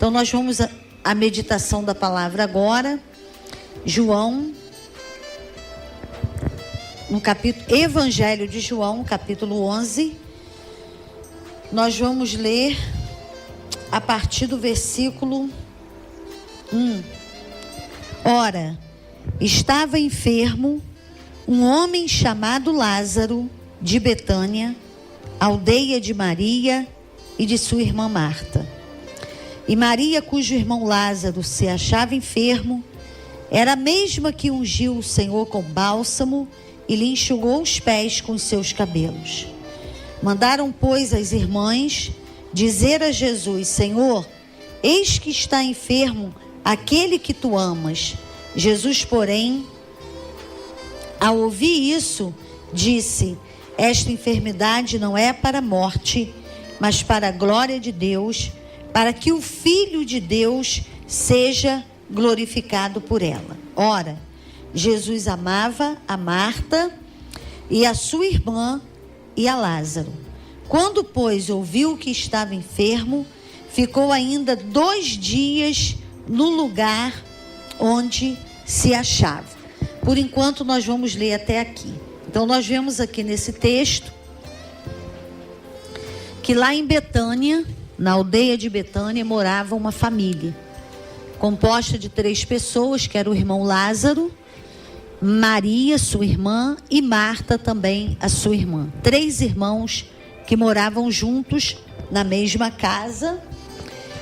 Então nós vamos à meditação da palavra agora. João, no Evangelho de João, capítulo 11. Nós vamos ler a partir do versículo 1. Ora, estava enfermo um homem chamado Lázaro, de Betânia, aldeia de Maria e de sua irmã Marta. E Maria, cujo irmão Lázaro se achava enfermo, era a mesma que ungiu o Senhor com bálsamo e lhe enxugou os pés com os seus cabelos. Mandaram, pois, as irmãs dizer a Jesus: Senhor, eis que está enfermo aquele que tu amas. Jesus, porém, ao ouvir isso, disse: esta enfermidade não é para a morte, mas para a glória de Deus, para que o Filho de Deus seja glorificado por ela. Ora, Jesus amava a Marta e a sua irmã e a Lázaro. Quando, pois, ouviu que estava enfermo, ficou ainda 2 dias no lugar onde se achava. Por enquanto, nós vamos ler até aqui. Então, nós vemos aqui nesse texto que lá em Betânia, na aldeia de Betânia, morava uma família composta de 3 pessoas, que era o irmão Lázaro, Maria, sua irmã, e Marta também, a sua irmã. 3 irmãos que moravam juntos na mesma casa.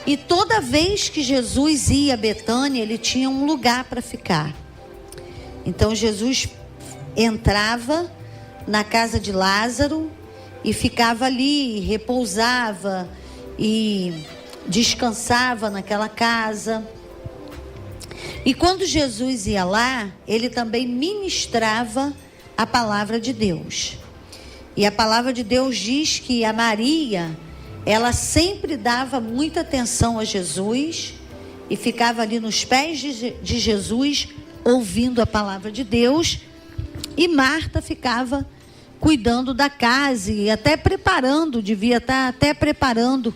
E toda vez que Jesus ia a Betânia, ele tinha um lugar para ficar. Então Jesus entrava na casa de Lázaro e ficava ali, repousava e descansava naquela casa. E quando Jesus ia lá, ele também ministrava a palavra de Deus. E a palavra de Deus diz que a Maria, ela sempre dava muita atenção a Jesus e ficava ali nos pés de Jesus, ouvindo a palavra de Deus. E Marta ficava cuidando da casa e até preparando, devia estar até preparando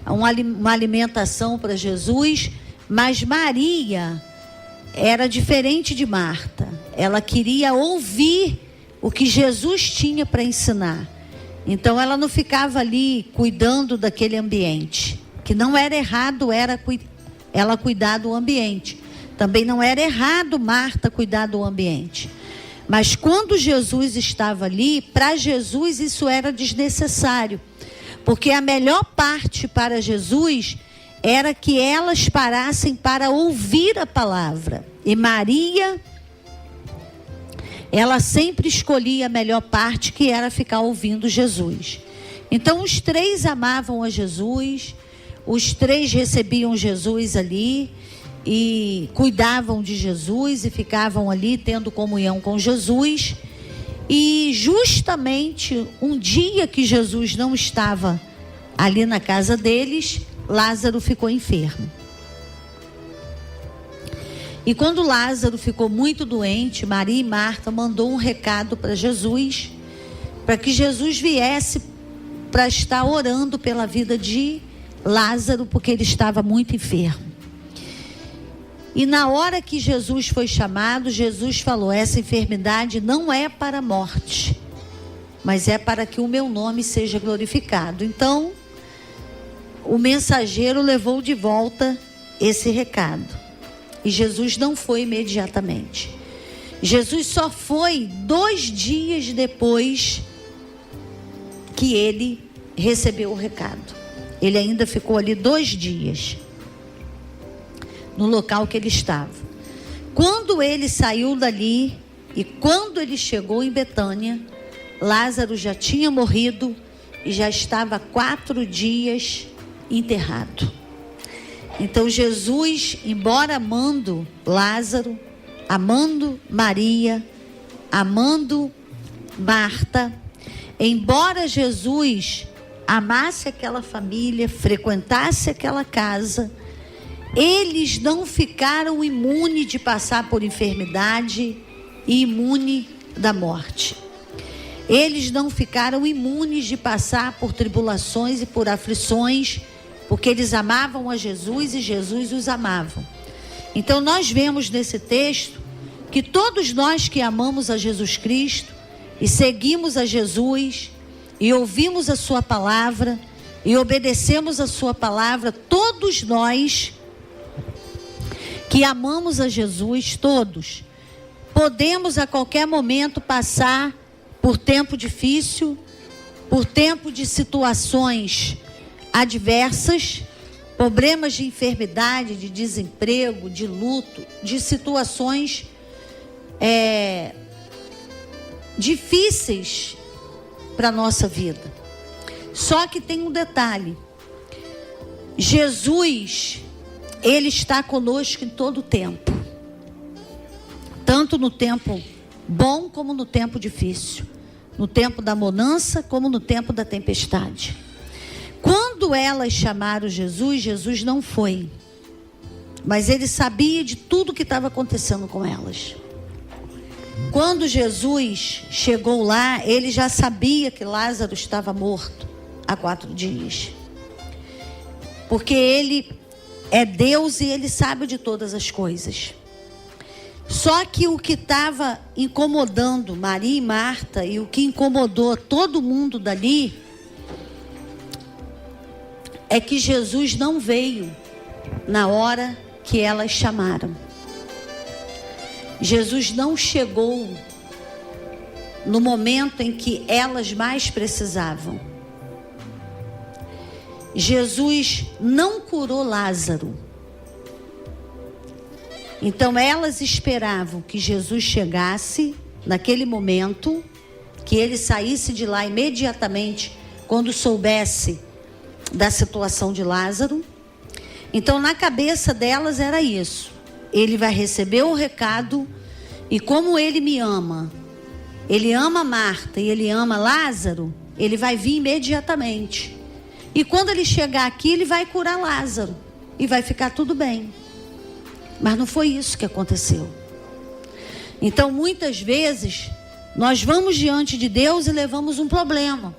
uma alimentação para Jesus. Mas Maria era diferente de Marta. Ela queria ouvir o que Jesus tinha para ensinar. Então ela não ficava ali cuidando daquele ambiente, que não era errado ela cuidar do ambiente. Também não era errado Marta cuidar do ambiente. Mas quando Jesus estava ali, para Jesus isso era desnecessário. Porque a melhor parte para Jesus era que elas parassem para ouvir a palavra. E Maria, ela sempre escolhia a melhor parte, que era ficar ouvindo Jesus. Então os 3 amavam a Jesus, os 3 recebiam Jesus ali e cuidavam de Jesus e ficavam ali tendo comunhão com Jesus. E justamente um dia que Jesus não estava ali na casa deles, Lázaro ficou enfermo. E quando Lázaro ficou muito doente, Maria e Marta mandou um recado para Jesus, para que Jesus viesse para estar orando pela vida de Lázaro, porque ele estava muito enfermo. E na hora que Jesus foi chamado, Jesus falou: essa enfermidade não é para a morte, mas é para que o meu nome seja glorificado. Então, o mensageiro levou de volta esse recado. E Jesus não foi imediatamente. Jesus só foi 2 dias depois que ele recebeu o recado. Ele ainda ficou ali 2 dias no local que ele estava. Quando ele saiu dali e quando ele chegou em Betânia, Lázaro já tinha morrido e já estava 4 dias enterrado. Então Jesus, embora amando Lázaro, amando Maria, amando Marta, embora Jesus amasse aquela família, frequentasse aquela casa, eles não ficaram imunes de passar por enfermidade e imune da morte. Eles não ficaram imunes de passar por tribulações e por aflições porque eles amavam a Jesus e Jesus os amava. Então nós vemos nesse texto que todos nós que amamos a Jesus Cristo e seguimos a Jesus e ouvimos a sua palavra e obedecemos a sua palavra, todos nós que amamos a Jesus, todos, podemos a qualquer momento passar por tempo difícil, por tempo de situações adversas, problemas de enfermidade, de desemprego, de luto, de situações difíceis para a nossa vida. Só que tem um detalhe: Jesus, Ele está conosco em todo o tempo, tanto no tempo bom como no tempo difícil, no tempo da bonança como no tempo da tempestade. Quando elas chamaram Jesus, Jesus não foi, mas Ele sabia de tudo que estava acontecendo com elas. Quando Jesus chegou lá, Ele já sabia que Lázaro estava morto há 4 dias, porque Ele é Deus e Ele sabe de todas as coisas. Só que o que estava incomodando Maria e Marta, e o que incomodou todo mundo dali, é que Jesus não veio na hora que elas chamaram. Jesus não chegou no momento em que elas mais precisavam. Jesus não curou Lázaro. Então elas esperavam que Jesus chegasse naquele momento, que ele saísse de lá imediatamente quando soubesse da situação de Lázaro. Então na cabeça delas era isso: ele vai receber o recado, e como ele me ama, ele ama Marta e ele ama Lázaro, ele vai vir imediatamente. E quando ele chegar aqui, ele vai curar Lázaro e vai ficar tudo bem. Mas não foi isso que aconteceu. Então muitas vezes nós vamos diante de Deus e levamos um problema,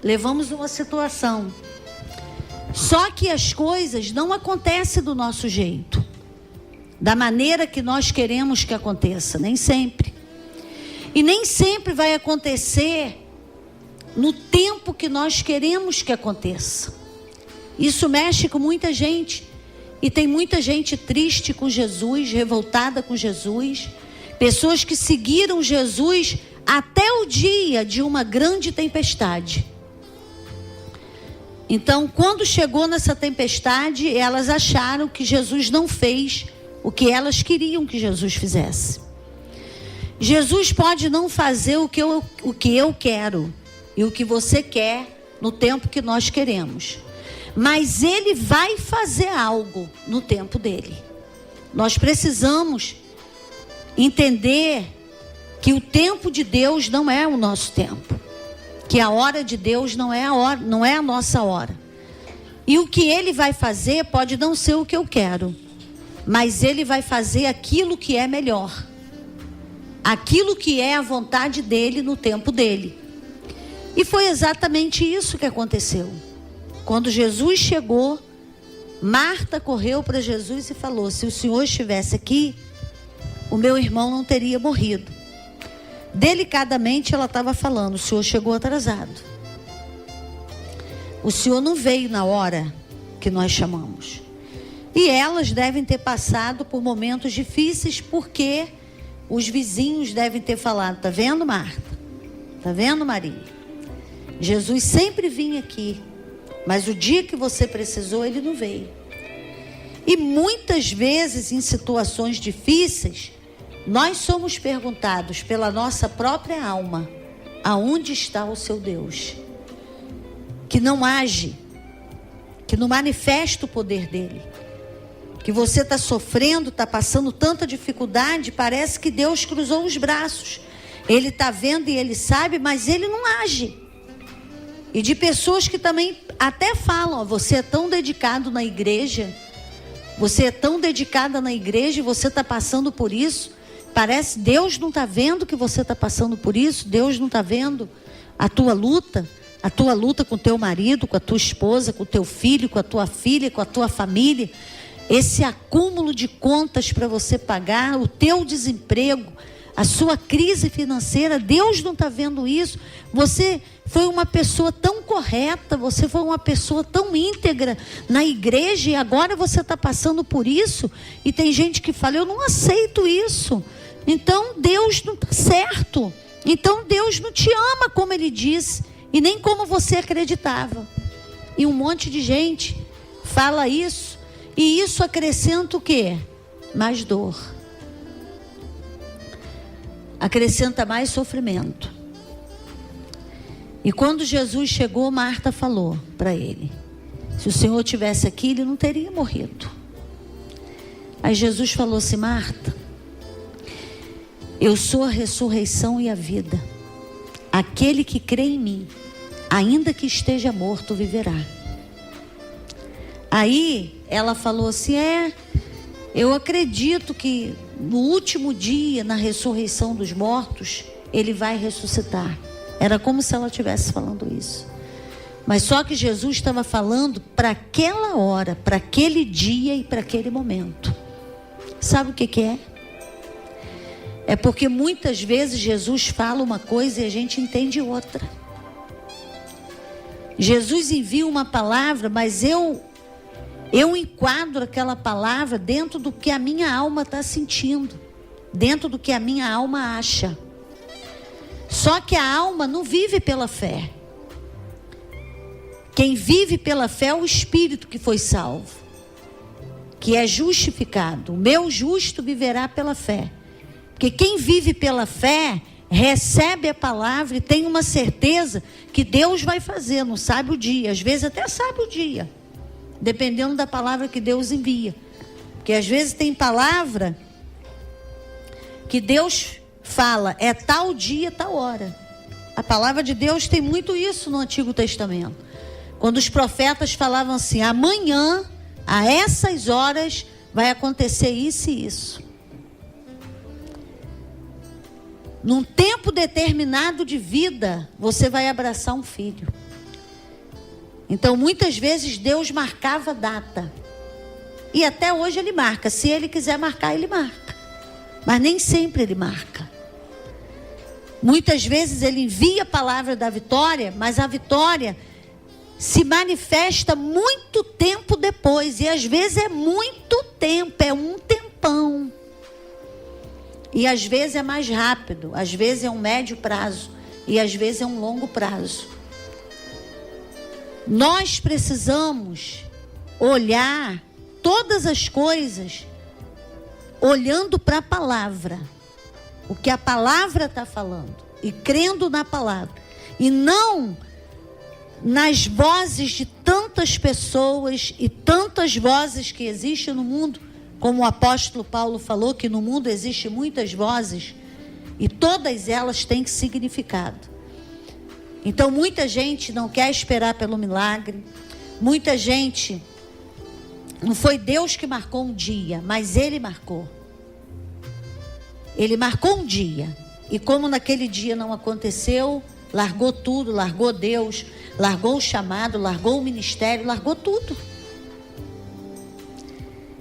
levamos uma situação. Só que as coisas não acontecem do nosso jeito, da maneira que nós queremos que aconteça, nem sempre. E nem sempre vai acontecer no tempo que nós queremos que aconteça. Isso mexe com muita gente, e tem muita gente triste com Jesus, revoltada com Jesus, pessoas que seguiram Jesus até o dia de uma grande tempestade. Então, quando chegou nessa tempestade, elas acharam que Jesus não fez o que elas queriam que Jesus fizesse. Jesus pode não fazer o que eu quero e o que você quer no tempo que nós queremos, mas Ele vai fazer algo no tempo dele. Nós precisamos entender que o tempo de Deus não é o nosso tempo, que a hora de Deus não é a nossa hora. E o que Ele vai fazer pode não ser o que eu quero, mas Ele vai fazer aquilo que é melhor, aquilo que é a vontade dEle no tempo dEle. E foi exatamente isso que aconteceu. Quando Jesus chegou, Marta correu para Jesus e falou: se o Senhor estivesse aqui, o meu irmão não teria morrido. Delicadamente ela estava falando: o Senhor chegou atrasado. O Senhor não veio na hora que nós chamamos. E elas devem ter passado por momentos difíceis, porque os vizinhos devem ter falado: tá vendo, Marta? Tá vendo, Maria? Jesus sempre vinha aqui, mas o dia que você precisou, ele não veio. E muitas vezes, em situações difíceis, nós somos perguntados pela nossa própria alma: aonde está o seu Deus? Que não age, que não manifesta o poder dele. Que você está sofrendo, está passando tanta dificuldade, parece que Deus cruzou os braços. Ele está vendo e ele sabe, mas ele não age. E de pessoas que também até falam: você é tão dedicado na igreja, você é tão dedicada na igreja e você está passando por isso. Parece Deus não está vendo que você está passando por isso, Deus não está vendo a tua luta, a tua luta com o teu marido, com a tua esposa, com o teu filho, com a tua filha, com a tua família, esse acúmulo de contas para você pagar, o teu desemprego, a sua crise financeira, Deus não está vendo isso. Você foi uma pessoa tão correta, você foi uma pessoa tão íntegra na igreja e agora você está passando por isso. E tem gente que fala, eu não aceito isso. Então Deus não está certo. Então Deus não te ama como Ele disse e nem como você acreditava. E um monte de gente fala isso e isso acrescenta o quê? Mais dor. Acrescenta mais sofrimento. E quando Jesus chegou, Marta falou para ele, se o Senhor tivesse aqui, ele não teria morrido. Aí Jesus falou assim, Marta, eu sou a ressurreição e a vida. Aquele que crê em mim, ainda que esteja morto, viverá. Aí ela falou assim, eu acredito que no último dia, na ressurreição dos mortos, ele vai ressuscitar. Era como se ela estivesse falando isso. Mas só que Jesus estava falando para aquela hora, para aquele dia e para aquele momento. Sabe o que é? É porque muitas vezes Jesus fala uma coisa e a gente entende outra. Jesus envia uma palavra, mas eu enquadro aquela palavra dentro do que a minha alma está sentindo, dentro do que a minha alma acha. Só que a alma não vive pela fé. Quem vive pela fé é o Espírito que foi salvo, que é justificado. O meu justo viverá pela fé. Porque quem vive pela fé recebe a palavra e tem uma certeza que Deus vai fazer, não sabe o dia, às vezes até sabe o dia, dependendo da palavra que Deus envia. Porque às vezes tem palavra que Deus fala, é tal dia, tal hora. A palavra de Deus tem muito isso no Antigo Testamento. Quando os profetas falavam assim, amanhã, a essas horas, vai acontecer isso e isso. Num tempo determinado de vida, você vai abraçar um filho. Então, muitas vezes, Deus marcava data. E até hoje Ele marca. Se Ele quiser marcar, Ele marca. Mas nem sempre Ele marca. Muitas vezes Ele envia a palavra da vitória, mas a vitória se manifesta muito tempo depois. E às vezes é muito tempo, é um tempão. E às vezes é mais rápido, às vezes é um médio prazo e às vezes é um longo prazo. Nós precisamos olhar todas as coisas olhando para a palavra, o que a palavra está falando e crendo na palavra e não nas vozes de tantas pessoas e tantas vozes que existem no mundo, como o apóstolo Paulo falou, que no mundo existem muitas vozes e todas elas têm significado. Então muita gente não quer esperar pelo milagre, muita gente, não foi Deus que marcou um dia, mas Ele marcou. Ele marcou um dia, e como naquele dia não aconteceu, largou tudo, largou Deus, largou o chamado, largou o ministério, largou tudo.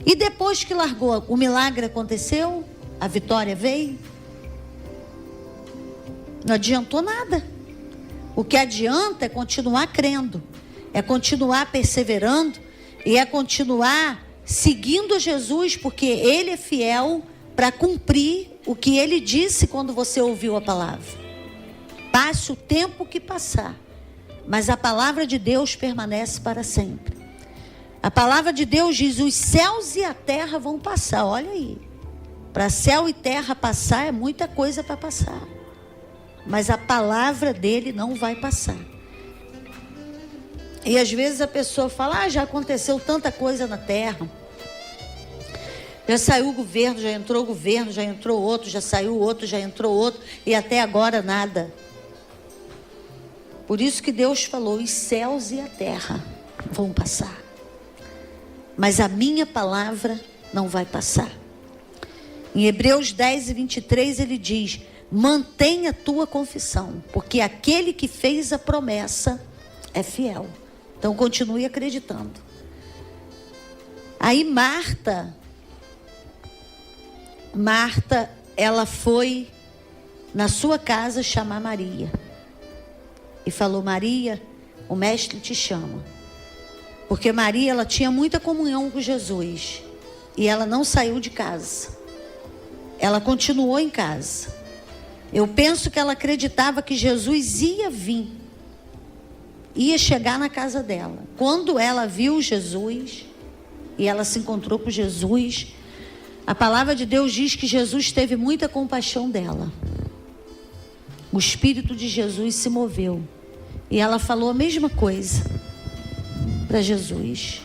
E depois que largou, o milagre aconteceu, a vitória veio, não adiantou nada. O que adianta é continuar crendo, é continuar perseverando e é continuar seguindo Jesus, porque Ele é fiel para cumprir o que Ele disse quando você ouviu a palavra. Passe o tempo que passar, mas a palavra de Deus permanece para sempre. A palavra de Deus diz, os céus e a terra vão passar. Olha aí, para céu e terra passar é muita coisa para passar, mas a palavra dele não vai passar. E às vezes a pessoa fala, já aconteceu tanta coisa na terra, já saiu o governo, já entrou o governo, já entrou outro, já saiu outro, já entrou outro, e até agora nada. Por isso que Deus falou, os céus e a terra vão passar, mas a minha palavra não vai passar. Em Hebreus 10:23 ele diz, mantenha a tua confissão, porque aquele que fez a promessa é fiel. Então continue acreditando. Aí Marta, ela foi na sua casa chamar Maria. E falou: Maria, o mestre te chama. Porque Maria, ela tinha muita comunhão com Jesus. E ela não saiu de casa. Ela continuou em casa. Eu penso que ela acreditava que Jesus ia vir. Ia chegar na casa dela. Quando ela viu Jesus, e ela se encontrou com Jesus, a palavra de Deus diz que Jesus teve muita compaixão dela. O Espírito de Jesus se moveu. E ela falou a mesma coisa para Jesus.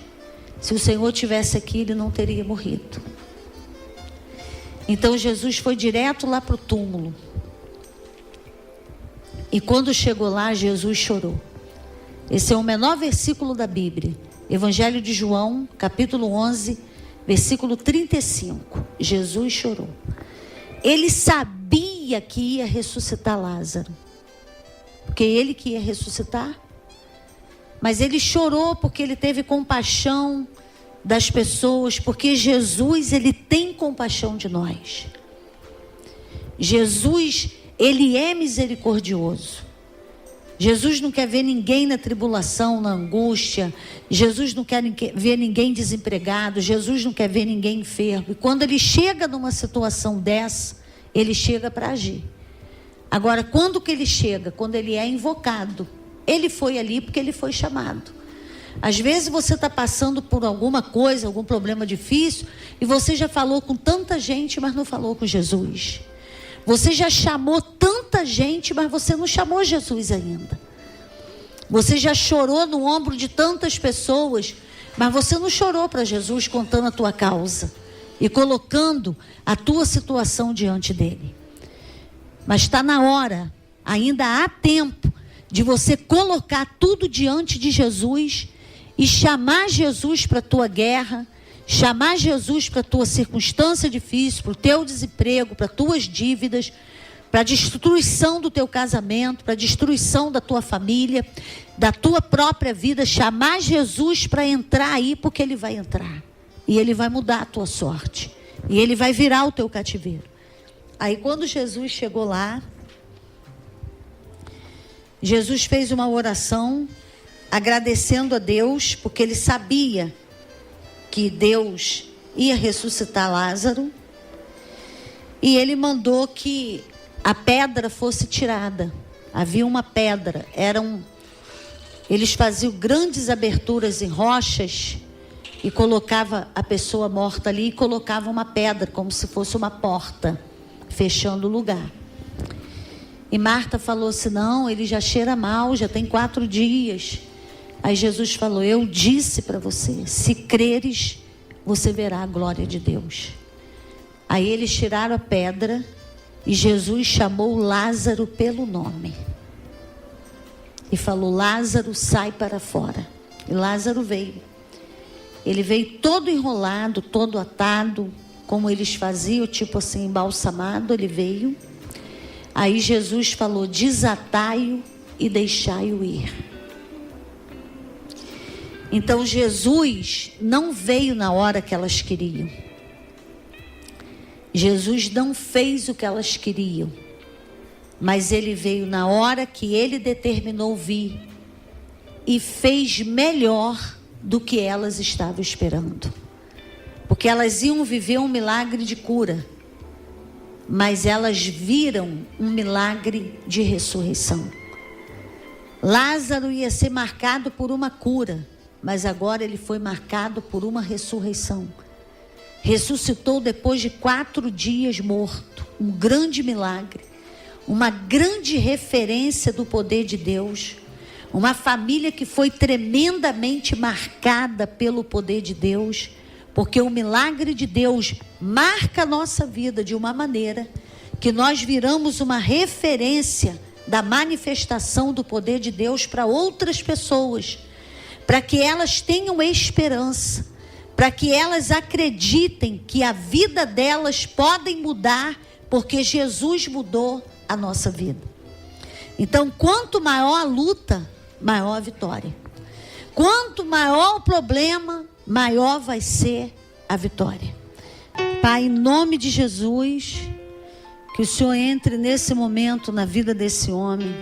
Se o Senhor tivesse aqui, ele não teria morrido. Então Jesus foi direto lá para o túmulo. E quando chegou lá, Jesus chorou. Esse é o menor versículo da Bíblia. Evangelho de João, capítulo 11, versículo 35. Jesus chorou. Ele sabia que ia ressuscitar Lázaro. Porque ele que ia ressuscitar. Mas ele chorou porque ele teve compaixão das pessoas. Porque Jesus, ele tem compaixão de nós. Jesus, ele é misericordioso. Jesus não quer ver ninguém na tribulação, na angústia. Jesus não quer ver ninguém desempregado. Jesus não quer ver ninguém enfermo. E quando ele chega numa situação dessa, ele chega para agir. Agora, quando que ele chega? Quando ele é invocado. Ele foi ali porque ele foi chamado. Às vezes você está passando por alguma coisa, algum problema difícil, e você já falou com tanta gente, mas não falou com Jesus. Você já chamou tanta gente, mas você não chamou Jesus ainda. Você já chorou no ombro de tantas pessoas, mas você não chorou para Jesus contando a tua causa e colocando a tua situação diante dele. Mas está na hora, ainda há tempo de você colocar tudo diante de Jesus e chamar Jesus para a tua guerra, chamar Jesus para a tua circunstância difícil, para o teu desemprego, para as tuas dívidas, para a destruição do teu casamento, para a destruição da tua família, da tua própria vida. Chamar Jesus para entrar aí, porque ele vai entrar. E ele vai mudar a tua sorte. E ele vai virar o teu cativeiro. Aí quando Jesus chegou lá, Jesus fez uma oração agradecendo a Deus, porque ele sabia que Deus ia ressuscitar Lázaro. E ele mandou que a pedra fosse tirada. Havia uma pedra. Eles faziam grandes aberturas em rochas e colocava a pessoa morta ali e colocava uma pedra, como se fosse uma porta, fechando o lugar. E Marta falou assim: não, ele já cheira mal, já tem 4 dias. Aí Jesus falou: eu disse para você, se creres, você verá a glória de Deus. Aí eles tiraram a pedra e Jesus chamou Lázaro pelo nome. E falou: Lázaro, sai para fora. E Lázaro veio. Ele veio todo enrolado, todo atado, como eles faziam, tipo assim, embalsamado, ele veio. Aí Jesus falou: desatai-o e deixai-o ir. Então Jesus não veio na hora que elas queriam. Jesus não fez o que elas queriam. Mas ele veio na hora que ele determinou vir. E fez melhor do que elas estavam esperando. Porque elas iam viver um milagre de cura. Mas elas viram um milagre de ressurreição. Lázaro ia ser marcado por uma cura, mas agora ele foi marcado por uma ressurreição. Ressuscitou depois de 4 dias morto. Um grande milagre. Uma grande referência do poder de Deus. Uma família que foi tremendamente marcada pelo poder de Deus. Porque o milagre de Deus marca a nossa vida de uma maneira que nós viramos uma referência da manifestação do poder de Deus para outras pessoas. Para que elas tenham esperança. Para que elas acreditem que a vida delas podem mudar, porque Jesus mudou a nossa vida. Então, quanto maior a luta, maior a vitória. Quanto maior o problema, maior vai ser a vitória. Pai, em nome de Jesus, que o Senhor entre nesse momento na vida desse homem,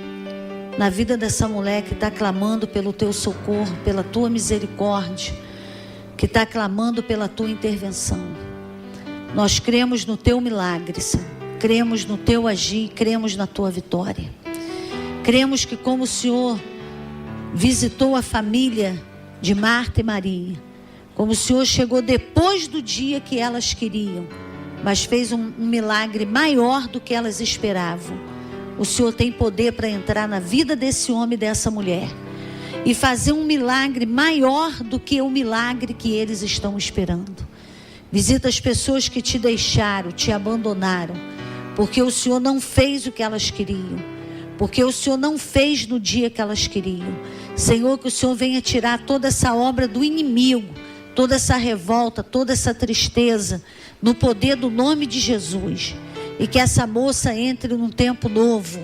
na vida dessa mulher que está clamando pelo teu socorro, pela tua misericórdia, que está clamando pela tua intervenção. Nós cremos no teu milagre, Senhor. Cremos no teu agir, cremos na tua vitória. Cremos que como o Senhor visitou a família de Marta e Maria, como o Senhor chegou depois do dia que elas queriam, mas fez um milagre maior do que elas esperavam. O Senhor tem poder para entrar na vida desse homem e dessa mulher e fazer um milagre maior do que o milagre que eles estão esperando. Visita as pessoas que te deixaram, te abandonaram, porque o Senhor não fez o que elas queriam, porque o Senhor não fez no dia que elas queriam. Senhor, que o Senhor venha tirar toda essa obra do inimigo, toda essa revolta, toda essa tristeza, no poder do nome de Jesus. E que essa moça entre num tempo novo,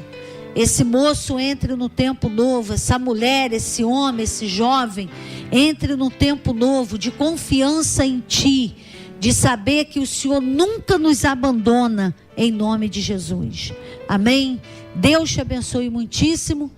esse moço entre no tempo novo, essa mulher, esse homem, esse jovem, entre no tempo novo de confiança em Ti, de saber que o Senhor nunca nos abandona, em nome de Jesus. Amém? Deus te abençoe muitíssimo.